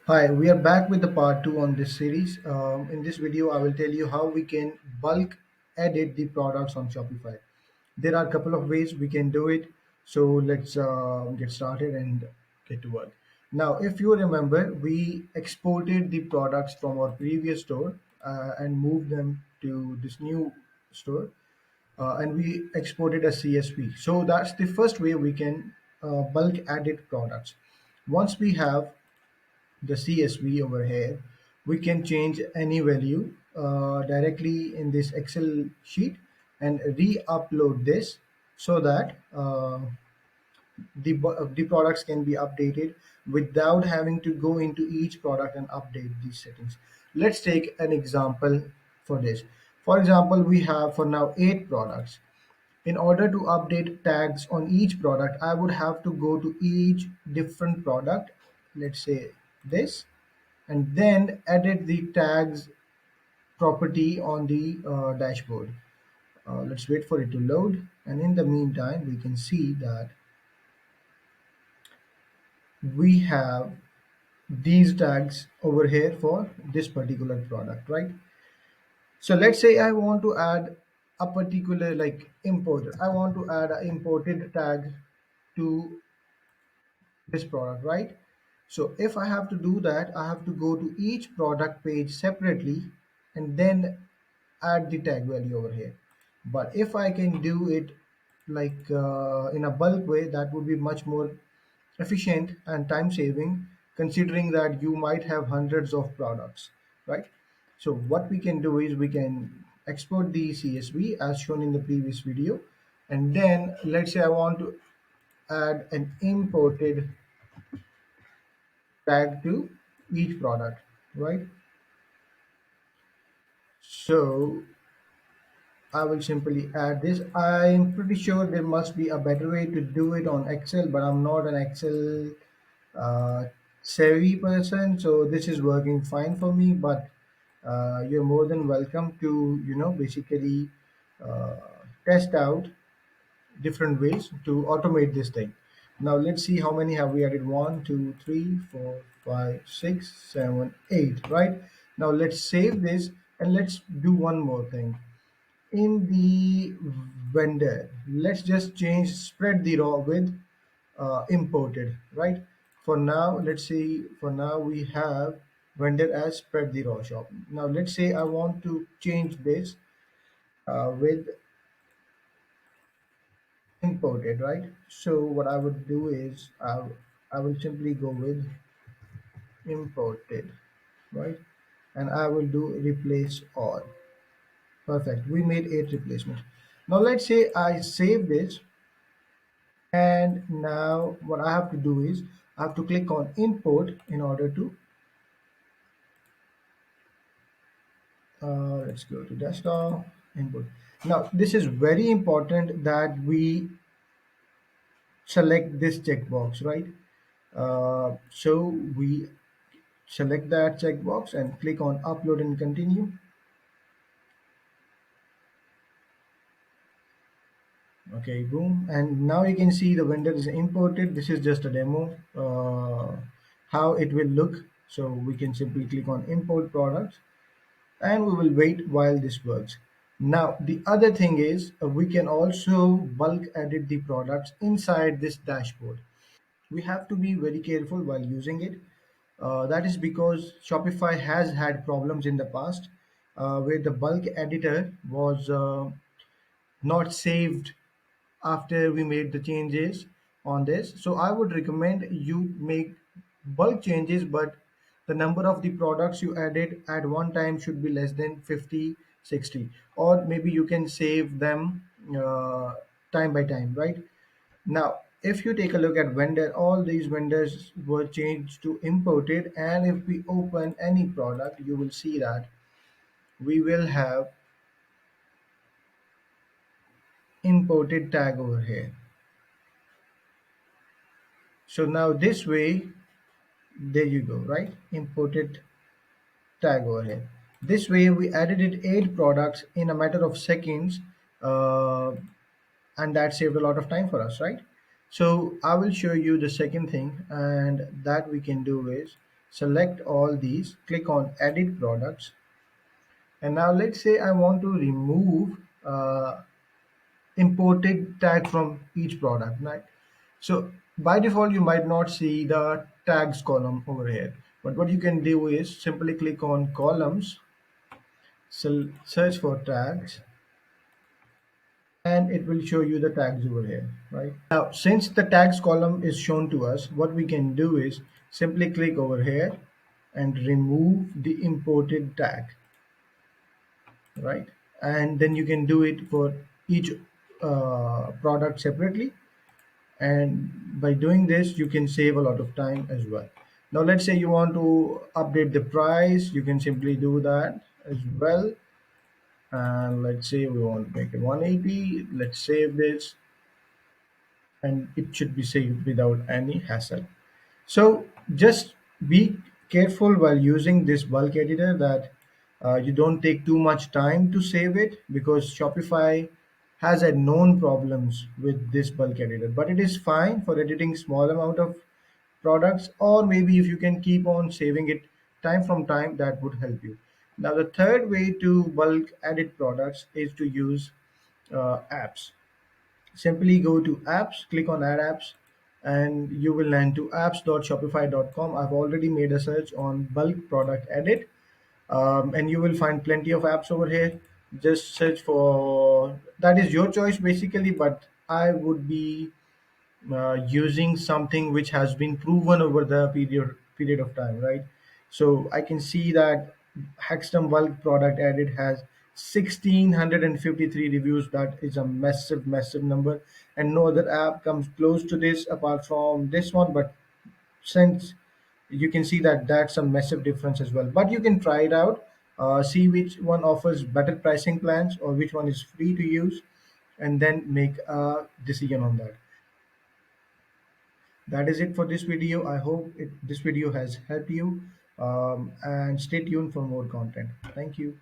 Hi, we are back with the part two on this series. In this video, I will tell you how we can bulk edit the products on Shopify. There are a couple of ways we can do it. So let's get started and get to work. Now, if you remember, we exported the products from our previous store and moved them to this new store, and we exported as CSV. So that's the first way we can bulk edit products. Once we have the CSV over here, we can change any value directly in this Excel sheet and re-upload this so that the products can be updated without having to go into each product and update these settings. Let's take an example for this. For example, we have for now 8 products. In order to update tags on each product, I would have to go to each different product, let's say this, and then edit the tags property on the dashboard. Let's wait for it to load, and in the meantime we can see that we have these tags over here for this particular product, right? So let's say I want to add a particular like importer. I want to add an imported tag to this product, right? So if I have to do that, I have to go to each product page separately and then add the tag value over here. But if I can do it like in a bulk way, that would be much more efficient and time saving, considering that you might have hundreds of products, right? So what we can do is we can export the CSV as shown in the previous video, and then let's say I want to add an imported tag to each product, right? So I will simply add this. I'm pretty sure there must be a better way to do it on Excel, but I'm not an Excel uh, savvy person, so this is working fine for me. But you're more than welcome to, basically uh, test out different ways to automate this thing. Now let's see how many have we added. One, two, three, four, five, six, seven, eight. Right now, let's save this and let's do one more thing. In the vendor, let's just change spread the raw with imported. Right. For now, let's see. For now, we have vendor as spread the raw shop. Now let's say I want to change this with imported, right? So what I would do is I will simply go with imported, right? And I will do replace all. Perfect. We made 8 replacements. Now let's say I save this, and now what I have to do is I have to click on import in order to let's go to desktop import. Now this is very important that we select this checkbox, right? So we select that checkbox and click on upload and continue. Okay, boom. And now you can see the vendor is imported. This is just a demo, how it will look. So we can simply click on import products and we will wait while this works. Now, the other thing is we can also bulk edit the products inside this dashboard. We have to be very careful while using it. That is because Shopify has had problems in the past where the bulk editor was not saved after we made the changes on this. So I would recommend you make bulk changes, but the number of the products you added at one time should be less than 50, 60, or maybe you can save them time by time, right? Now, if you take a look at vendor, all these vendors were changed to imported, and if we open any product, you will see that we will have imported tag over here. So now this way, there you go, right? Imported tag over here. This way, we edited 8 products in a matter of seconds, uh, and that saved a lot of time for us, right? So I will show you the second thing, and that we can do is Select all these, click on edit products, and now let's say I want to remove imported tag from each product, right? So by default, you might not see the tags column over here. But what you can do is simply click on columns, search for tags, and it will show you the tags over here, right? Now, since the tags column is shown to us, what we can do is simply click over here and remove the imported tag, right? And then you can do it for each product separately. And by doing this, you can save a lot of time as well. Now, let's say you want to update the price, you can simply do that as well. And let's say we want to make it 180. Let's save this, and it should be saved without any hassle. So just be careful while using this bulk editor that you don't take too much time to save it, because Shopify has had known problems with this bulk editor, but it is fine for editing small amount of products, or maybe if you can keep on saving it time from time, that would help you. Now the third way to bulk edit products is to use apps. Simply go to apps, click on add apps, and you will land to apps.shopify.com. I've already made a search on bulk product edit, and you will find plenty of apps over here. Just search for, that is your choice basically, but I would be using something which has been proven over the period of time, right? So I can see that Hexton bulk product edit has 1653 reviews. That is a massive number, and no other app comes close to this apart from this one. But since you can see that that's a massive difference as well, but you can try it out, see which one offers better pricing plans or which one is free to use, and then make a decision on that. That is it for this video. I hope this video has helped you, and stay tuned for more content. Thank you.